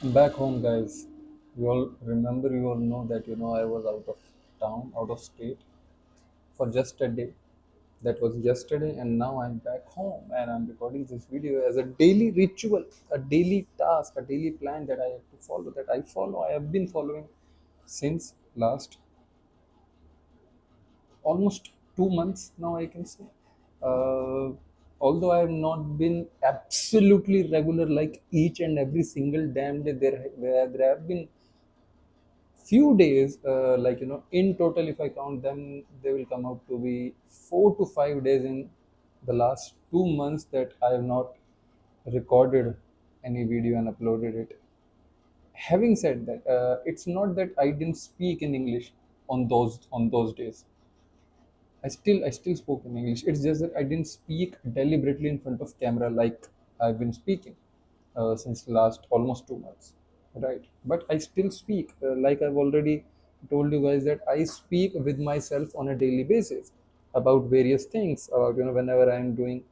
I'm back home, guys. You all know that I was out of town, out of state for just a day. That was yesterday, and now I'm back home and I'm recording this video as a daily ritual, a daily task, a daily plan that I have to follow. That I follow. I have been following since last almost 2 months now, I can say. Uh, Although I have not been absolutely regular like each and every single damn day, there have been few days, in total, if I count them, they will come out to be 4 to 5 days in the last 2 months that I have not recorded any video and uploaded it. Having said that, it's not that I didn't speak in English on those days. I still spoke in English. It's just that I didn't speak deliberately in front of camera like I've been speaking since last almost 2 months, right? But I still speak. Like I've already told you guys that I speak with myself on a daily basis about various things. About whenever I'm doing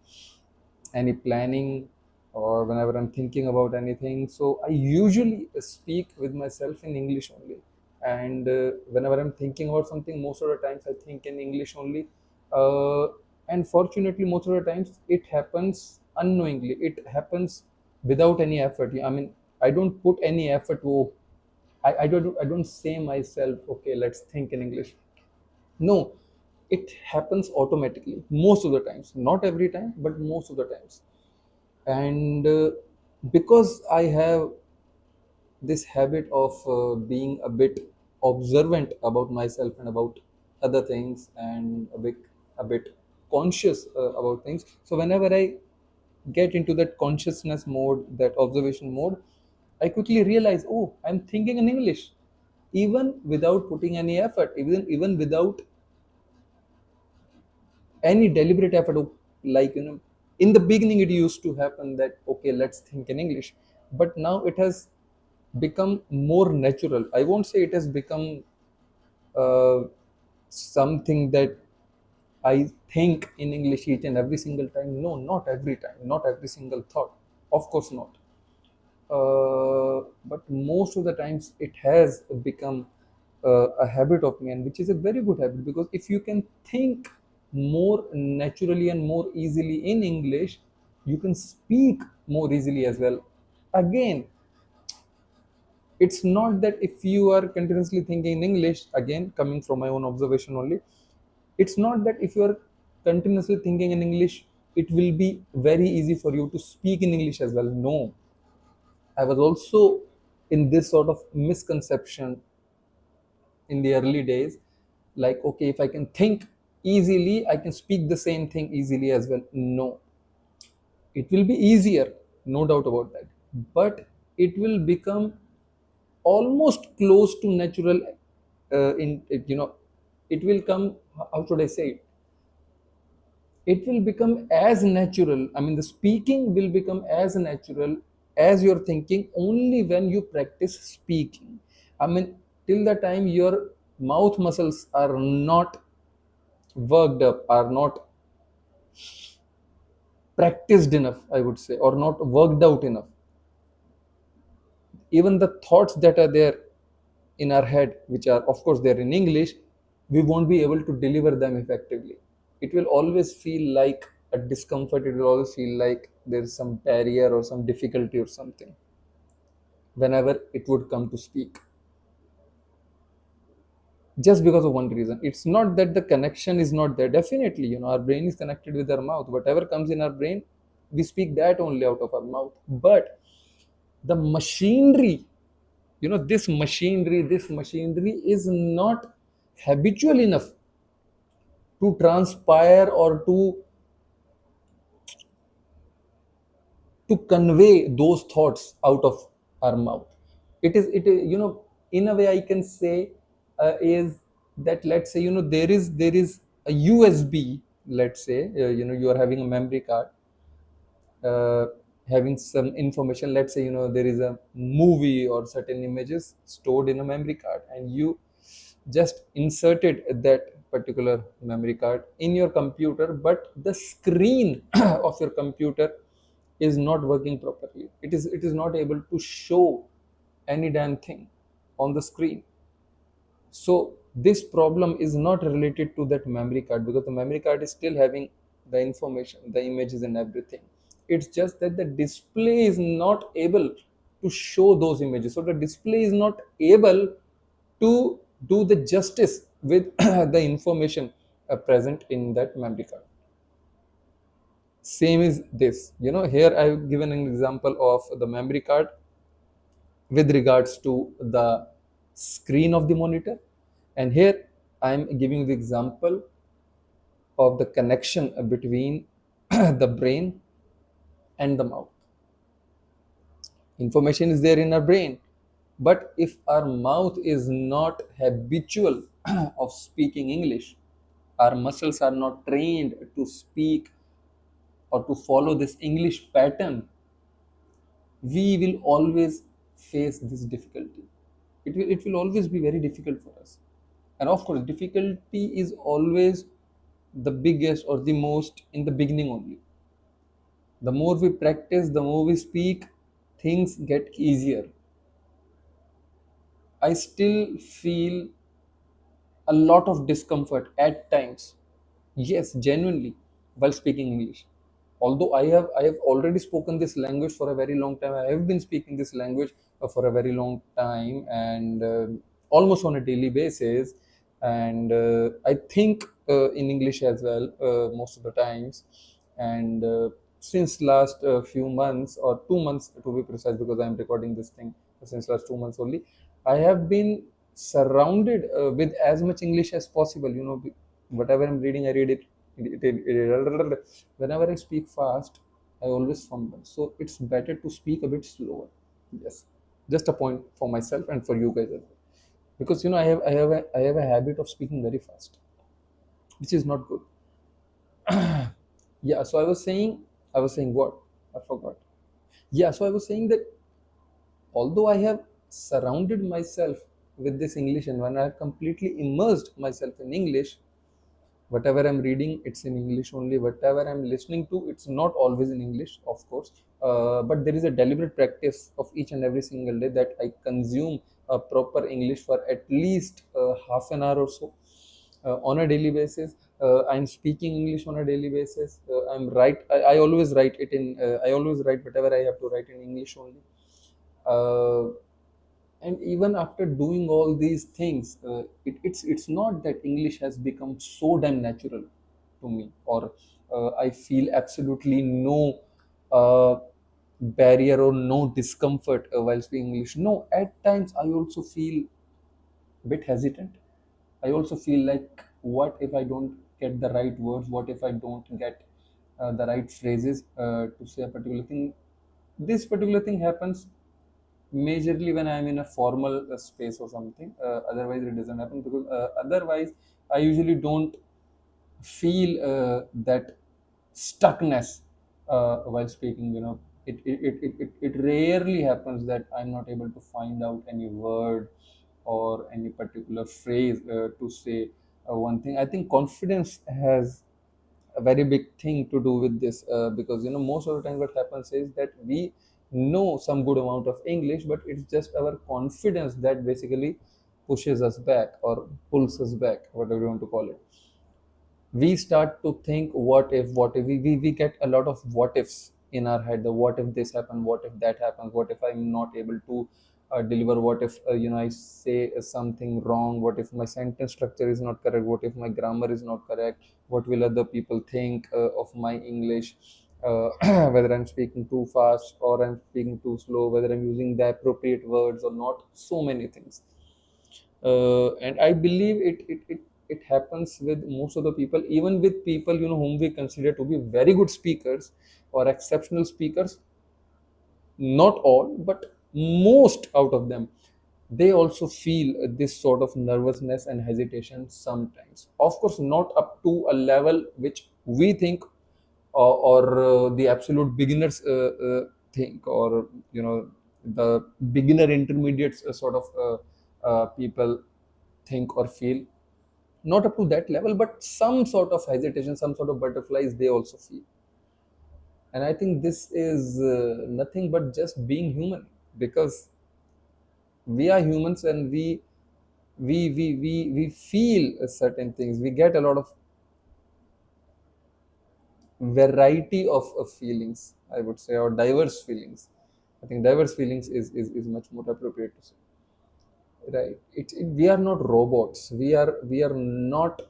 any planning or whenever I'm thinking about anything. So I usually speak with myself in English only. And whenever I'm thinking about something, most of the times I think in English only. And fortunately, most of the times it happens unknowingly. It happens without any effort. I mean, I don't put any effort to. I don't say myself, okay, let's think in English. No, it happens automatically most of the times. Not every time, but most of the times. And because I have this habit of being a bit observant about myself and about other things, and a bit conscious about things, so whenever I get into that consciousness mode, that observation mode, I quickly realize, oh, I'm thinking in English, even without putting any effort, even without any deliberate effort. Like, in the beginning it used to happen that, okay, let's think in English, but now it has become more natural. I won't say it has become uh, something that I think in English each and every single time. No, not every time, not every single thought, of course not. But most of the times it has become a habit of me, and which is a very good habit, because if you can think more naturally and more easily in English, you can speak more easily as well. Again, it's not that if you are continuously thinking in English, again, coming from my own observation only, it's not that if you are continuously thinking in English, it will be very easy for you to speak in English as well. No, I was also in this sort of misconception in the early days. Like, okay, if I can think easily, I can speak the same thing easily as well. No, it will be easier, no doubt about that. But it will become almost close to natural. In it, it will come. How should I say it? It will become as natural. I mean, the speaking will become as natural as your thinking only when you practice speaking. I mean, till the time your mouth muscles are not worked up, are not practiced enough, I would say, or not worked out enough, even the thoughts that are there in our head, which are of course there in English, we won't be able to deliver them effectively. It will always feel like a discomfort. It will always feel like there's some barrier or some difficulty or something whenever it would come to speak, just because of one reason. It's not that the connection is not there. Definitely, our brain is connected with our mouth. Whatever comes in our brain, we speak that only out of our mouth. But the machinery, this machinery is not habitual enough to transpire or to convey those thoughts out of our mouth. It is, in a way I can say, is that, let's say, there is a USB. Let's say, you are having a memory card, uh, having some information. Let's say, there is a movie or certain images stored in a memory card, and you just inserted that particular memory card in your computer, but the screen of your computer is not working properly. It is not able to show any damn thing on the screen. So this problem is not related to that memory card, because the memory card is still having the information, the images and everything. It's just that the display is not able to show those images. So the display is not able to do the justice with the information present in that memory card. Same is this. Here I've given an example of the memory card with regards to the screen of the monitor, and here I'm giving the example of the connection between the brain and the mouth. Information is there in our brain, but if our mouth is not habitual of speaking English, our muscles are not trained to speak or to follow this English pattern, we will always face this difficulty. It will always be very difficult for us. And of course, difficulty is always the biggest or the most in the beginning only. The more we practice, the more we speak, things get easier. I still feel a lot of discomfort at times. Yes, genuinely, while speaking English. Although I have already spoken this language for a very long time. I have been speaking this language for a very long time, and almost on a daily basis. And I think in English as well most of the times. And since last few months, or 2 months to be precise, because I am recording this thing since last 2 months only, I have been surrounded with as much English as possible. Whatever I'm reading, I read it. Whenever I speak fast, I always fumble. So it's better to speak a bit slower. Yes, just a point for myself and for you guys as well. Because I have a habit of speaking very fast, which is not good. Yeah. So I was saying what? I forgot. Yeah. So I was saying that although I have surrounded myself with this English, and when I have completely immersed myself in English, whatever I'm reading, it's in English only. Whatever I'm listening to, it's not always in English, of course. But there is a deliberate practice of each and every single day that I consume proper English for at least half an hour or so on a daily basis. I'm speaking English on a daily basis. I always write it in. I always write whatever I have to write in English only. Uh, and even after doing all these things, it's not that English has become so damn natural to me, or I feel absolutely no uh, barrier or no discomfort while speaking English. No, at times I also feel a bit hesitant. I also feel like, what if I don't get the right words? What if I don't get the right phrases to say a particular thing? This particular thing happens majorly when I'm in a formal space or something. Otherwise, it doesn't happen, because otherwise, I usually don't feel that stuckness while speaking. It rarely happens that I'm not able to find out any word or any particular phrase to say one thing. I think confidence has a very big thing to do with this, because most of the time what happens is that we know some good amount of English, but it's just our confidence that basically pushes us back or pulls us back, whatever you want to call it. We start to think, what if we get a lot of what ifs in our head. The what if this happens, what if that happens, what if I'm not able to deliver, what if I say something wrong, what if my sentence structure is not correct, what if my grammar is not correct, what will other people think of my English, whether I'm speaking too fast or I'm speaking too slow, whether I'm using the appropriate words or not. So many things. And I believe it happens with most of the people, even with people whom we consider to be very good speakers or exceptional speakers. Not all, but most out of them, they also feel this sort of nervousness and hesitation sometimes. Of course, not up to a level which we think, or the absolute beginners think, or the beginner intermediates sort of people think or feel. Not up to that level, but some sort of hesitation, some sort of butterflies they also feel. And I think this is nothing but just being human, because We are humans, and we feel certain things. We get a lot of variety of feelings, I would say, or diverse feelings. I think diverse feelings is much more appropriate to say. Right. We are not robots. We are not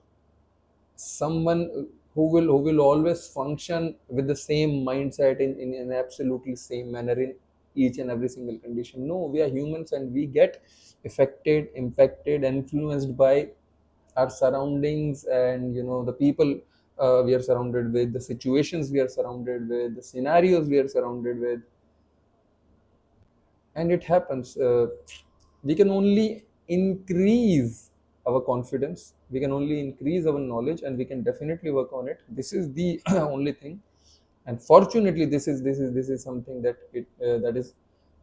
someone who will always function with the same mindset in an absolutely same manner in each and every single condition. No, we are humans, and we get affected, impacted, influenced by our surroundings, and the people we are surrounded with, the situations we are surrounded with, the scenarios we are surrounded with. And it happens. We can only increase our confidence, we can only increase our knowledge, and we can definitely work on it. This is the only thing. And fortunately, this is something that is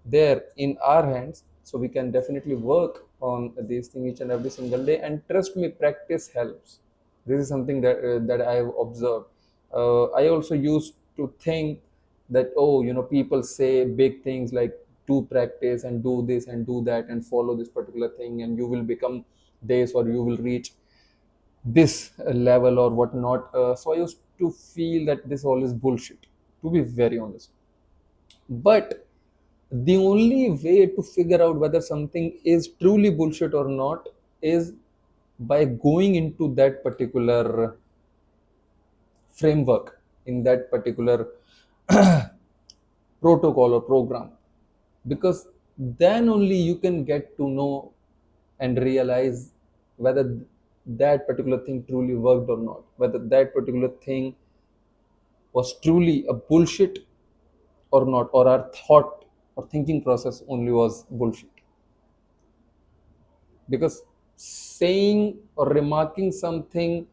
there in our hands, so we can definitely work on these things each and every single day. And trust me, practice helps. This is something that I have observed. I also used to think that, oh, people say big things like, do practice and do this and do that and follow this particular thing, and you will become this, or you will reach this level or whatnot. So I used to feel that this all is bullshit, to be very honest. But the only way to figure out whether something is truly bullshit or not is by going into that particular framework, in that particular protocol or program, because then only you can get to know and realize whether that particular thing truly worked or not, whether that particular thing was truly a bullshit or not, or our thought or thinking process only was bullshit. Because saying or remarking something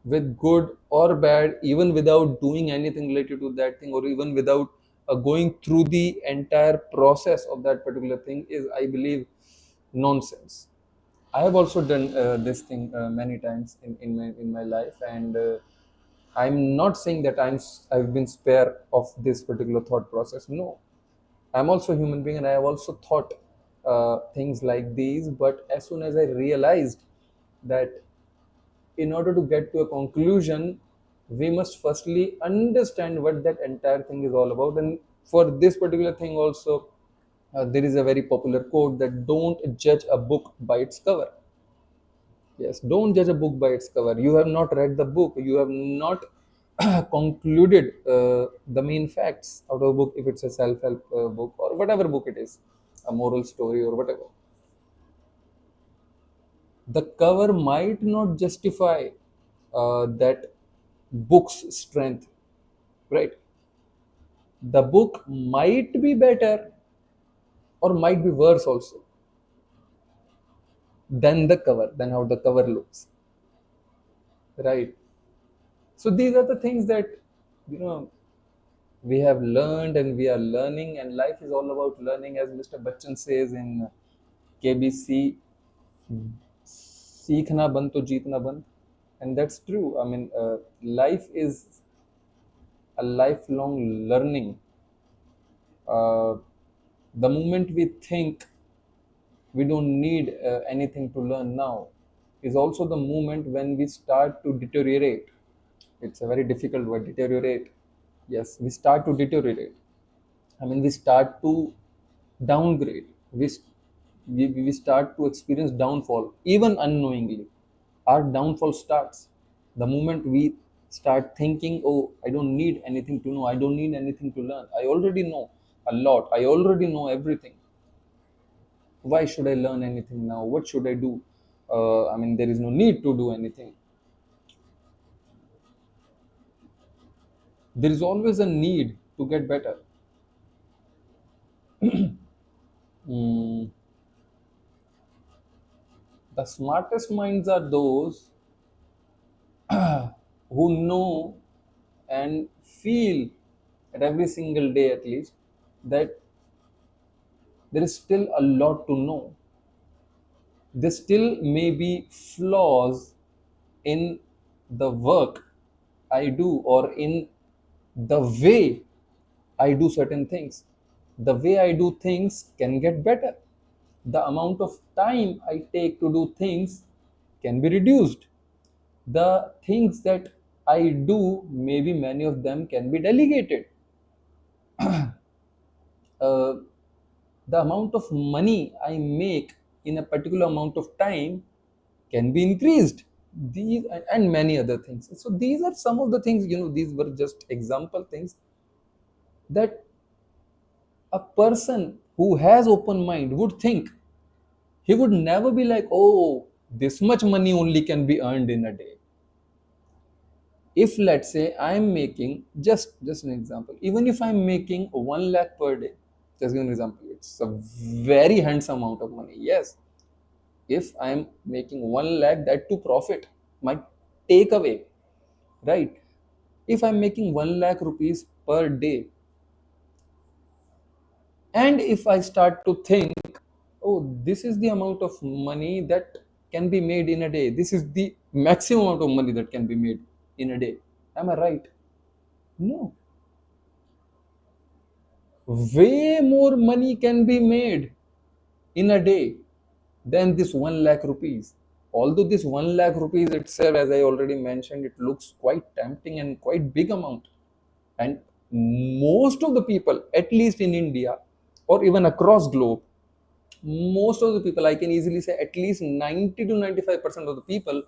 with good or bad, even without doing anything related to that thing, or even without going through the entire process of that particular thing, is, I believe, nonsense. I have also done this thing many times in my life, and I'm not saying that I've been spare of this particular thought process. No, I'm also a human being, and I have also thought things like these. But as soon as I realized that in order to get to a conclusion, we must firstly understand what that entire thing is all about. And for this particular thing, also, there is a very popular quote that, don't judge a book by its cover. Yes, don't judge a book by its cover. You have not read the book. You have not concluded the main facts out of a book, if it's a self-help book or whatever book it is, a moral story or whatever. The cover might not justify that book's strength, right? The book might be better or might be worse also than how the cover looks, right? So these are the things that you know we have learned and we are learning, and life is all about learning, as Mr. Bachchan says in KBC, सीखना बंद तो जीतना बंद. And that's true. I mean, life is a lifelong learning. uh, the moment we think we don't need anything to learn now is also the moment when we start to deteriorate. It's a very difficult word, deteriorate. Yes, we start to deteriorate. I mean, we start to downgrade. We start to experience downfall, even unknowingly. Our downfall starts the moment we start thinking, oh, I don't need anything to know, I don't need anything to learn. I already know a lot, I already know everything. Why should I learn anything now? What should I do? I mean, there is no need to do anything. There is always a need to get better. Mm, the smartest minds are those who know and feel at every single day, at least, that there is still a lot to know. There still may be flaws in the work I do, or in the way I do certain things. The way I do things can get better. The amount of time I take to do things can be reduced. The things that I do, maybe many of them can be delegated. uh, the amount of money I make in a particular amount of time can be increased. These and many other things. So these are some of the things, these were just example things that a person who has open mind would think. He would never be like, oh, this much money only can be earned in a day. If let's say I'm making, just an example, even if I'm making 1 lakh per day, just give an example, it's a very handsome amount of money. Yes, if I'm making 1 lakh, that to profit, my takeaway, right? If I'm making 1 lakh rupees per day, and if I start to think, oh, this is the amount of money that can be made in a day, this is the maximum amount of money that can be made in a day, am I right? No, way more money can be made in a day than this 1 lakh rupees. Although this 1 lakh rupees itself, as I already mentioned, it looks quite tempting and quite big amount. And most of the people, at least in India or even across globe, most of the people, I can easily say at least 90 to 95% of the people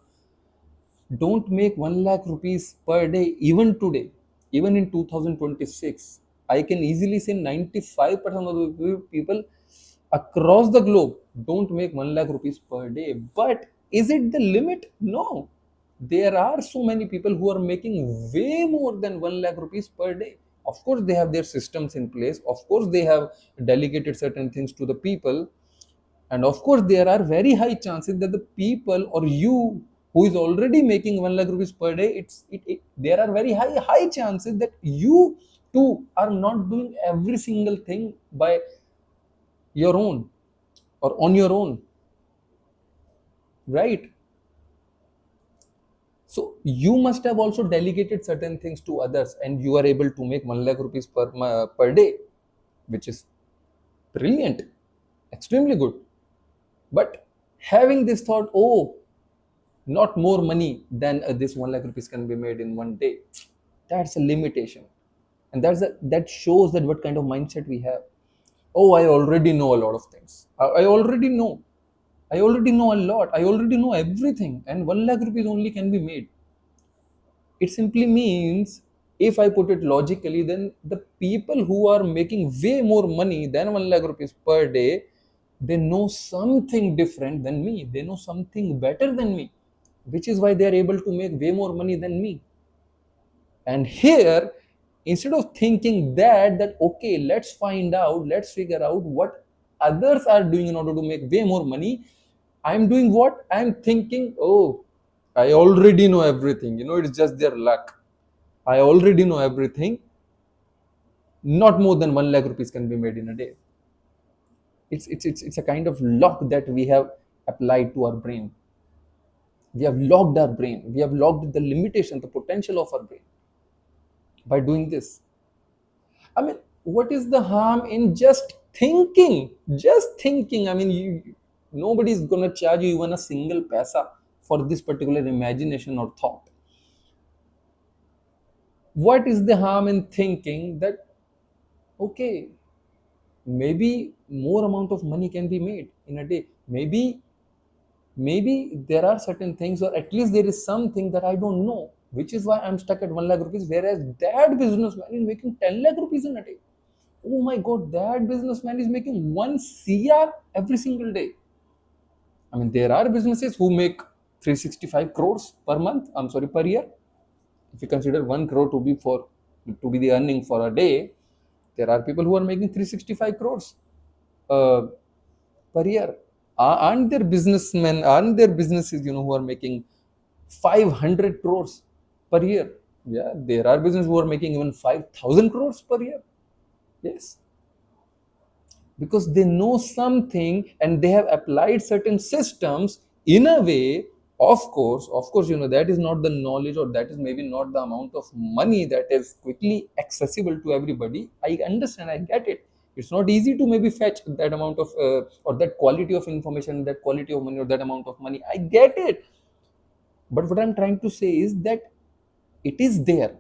don't make 1 lakh rupees per day, even today, even in 2026. I can easily say 95% of the people across the globe don't make 1 lakh rupees per day. But is it the limit? No. There are so many people who are making way more than 1 lakh rupees per day. Of course, they have their systems in place. Of course, they have delegated certain things to the people, and of course there are very high chances that the people or you who is already making 1 lakh rupees per day, there are very high chances that you too are not doing every single thing by your own or on your own, right? So you must have also delegated certain things to others, and you are able to make 1 lakh rupees per day, which is brilliant, extremely good. But having this thought, oh, not more money than this 1 lakh rupees can be made in one day, that's a limitation. And that shows that what kind of mindset we have. Oh, I already know a lot of things. I already know a lot. I already know everything, and 1 lakh rupees only can be made. It simply means, if I put it logically, then the people who are making way more money than 1 lakh rupees per day, they know something different than me. They know something better than me, which is why they are able to make way more money than me. And here, instead of thinking that okay, let's find out, let's figure out what others are doing in order to make way more money, I'm doing what? I'm thinking, oh, I already know everything. It's just their luck. I already know everything. Not more than 1 lakh rupees can be made in a day. It's a kind of lock that we have applied to our brain. We have locked our brain. We have locked the limitation, the potential of our brain by doing this. I mean, what is the harm in just thinking? Just thinking. I mean, nobody's gonna charge you even a single paisa for this particular imagination or thought. What is the harm in thinking that okay, maybe more amount of money can be made in a day? Maybe there are certain things, or at least there is something that I don't know, which is why I'm stuck at 1 lakh rupees, whereas that businessman is making 10 lakh rupees in a day. Oh my god, that businessman is making 1 CR every single day. I mean, there are businesses who make 365 crores per month, I'm sorry, per year. If you consider 1 crore to be the earning for a day, there are people who are making 365 crores uh, per year. Aren't there businessmen, aren't there businesses, who are making 500 crores per year? Yeah, there are businesses who are making even 5,000 crores per year. Yes, because they know something and they have applied certain systems in a way. Of course, that is not the knowledge, or that is maybe not the amount of money that is quickly accessible to everybody. I understand, I get it. It's not easy to maybe fetch that amount of or that quality of information, that quality of money, or that amount of money. I get it, but what I'm trying to say is that it is there.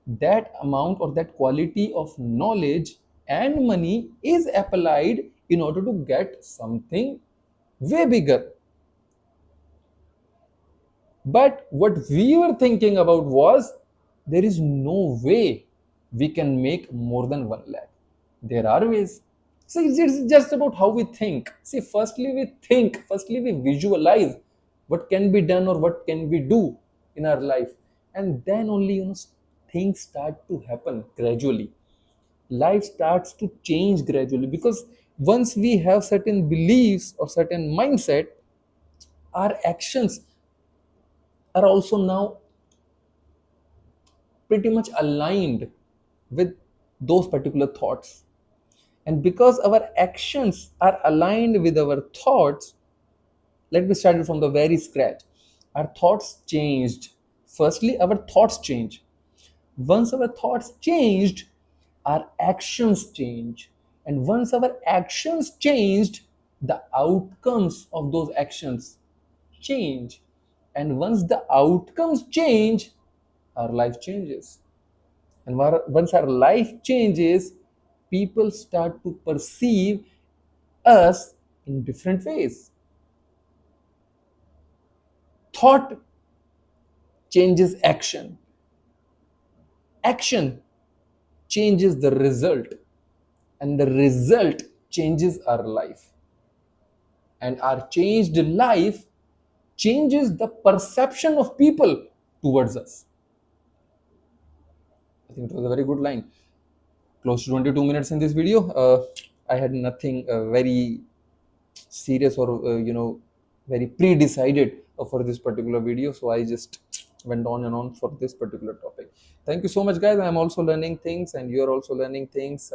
That amount or that quality of knowledge and money is applied in order to get something way bigger. But what we were thinking about was there is no way we can make more than 1 lakh. There are ways. See, it's just about how we think. See, firstly, we think, firstly, we visualize what can be done or what can we do in our life. And then only, things start to happen gradually. Life starts to change gradually because once we have certain beliefs or certain mindset, our actions are also now pretty much aligned with those particular thoughts. And because our actions are aligned with our thoughts, let me start it from the very scratch. Our thoughts changed. Firstly, our thoughts change. Once our thoughts changed, our actions change. And once our actions changed, the outcomes of those actions change. And once the outcomes change, our life changes. And once our life changes, people start to perceive us in different ways. Thought changes action, action changes the result, and the result changes our life. And our changed life changes the perception of people towards us. I think it was a very good line. Close to 22 minutes in this video. I had nothing very serious or very pre-decided for this particular video, so I just went on and on for this particular topic. Thank you so much, guys. I'm also learning things and you're also learning things.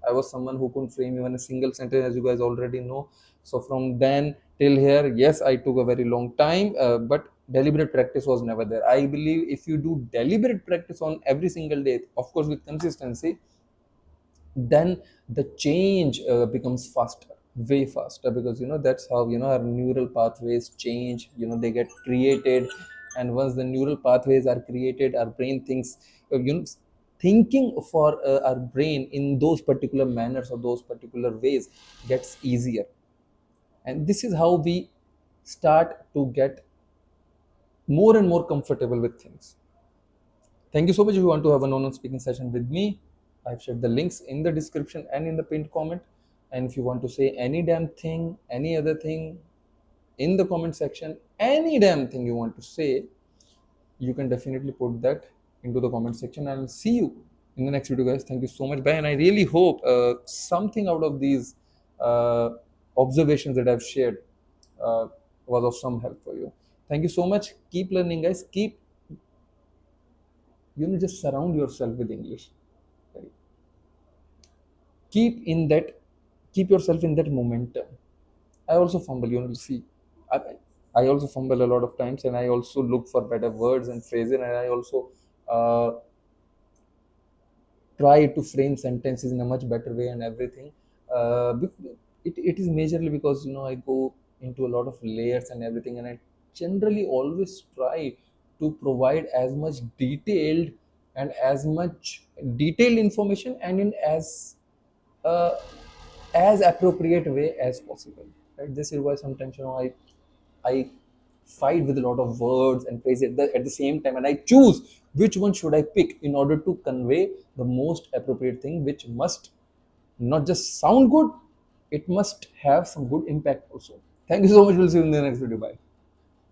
I was someone who couldn't frame even a single sentence, as you guys already know. So from then till here, yes, I took a very long time, but deliberate practice was never there. I believe if you do deliberate practice on every single day, of course with consistency, then the change becomes faster, way faster, because that's how our neural pathways change. They get created, and once the neural pathways are created, our brain thinks, thinking for our brain in those particular manners or those particular ways gets easier. And this is how we start to get more and more comfortable with things. Thank you so much. If you want to have a one-on-one speaking session with me, I've shared the links in the description and in the pinned comment. And if you want to say any damn thing, any other thing in the comment section, any damn thing you want to say, you can definitely put that into the comment section. I'll see you in the next video, guys. Thank you so much. Bye. And I really hope something out of these uh, observations that I've shared was of some help for you. Thank you so much. Keep learning, guys. Keep, just surround yourself with English. Right? keep in that Keep yourself in that momentum. I also fumble, see, i, I also fumble a lot of times, and I also look for better words and phrases, and I also uh, try to frame sentences in a much better way and everything. It is majorly because I go into a lot of layers and everything, and I generally always try to provide as much detailed information, and in uh, as appropriate way as possible. Right? This is why sometimes I fight with a lot of words and phrases at the same time, and I choose which one should I pick in order to convey the most appropriate thing, which must not just sound good, it must have some good impact also. Thank you so much. We'll see you in the next video. Bye.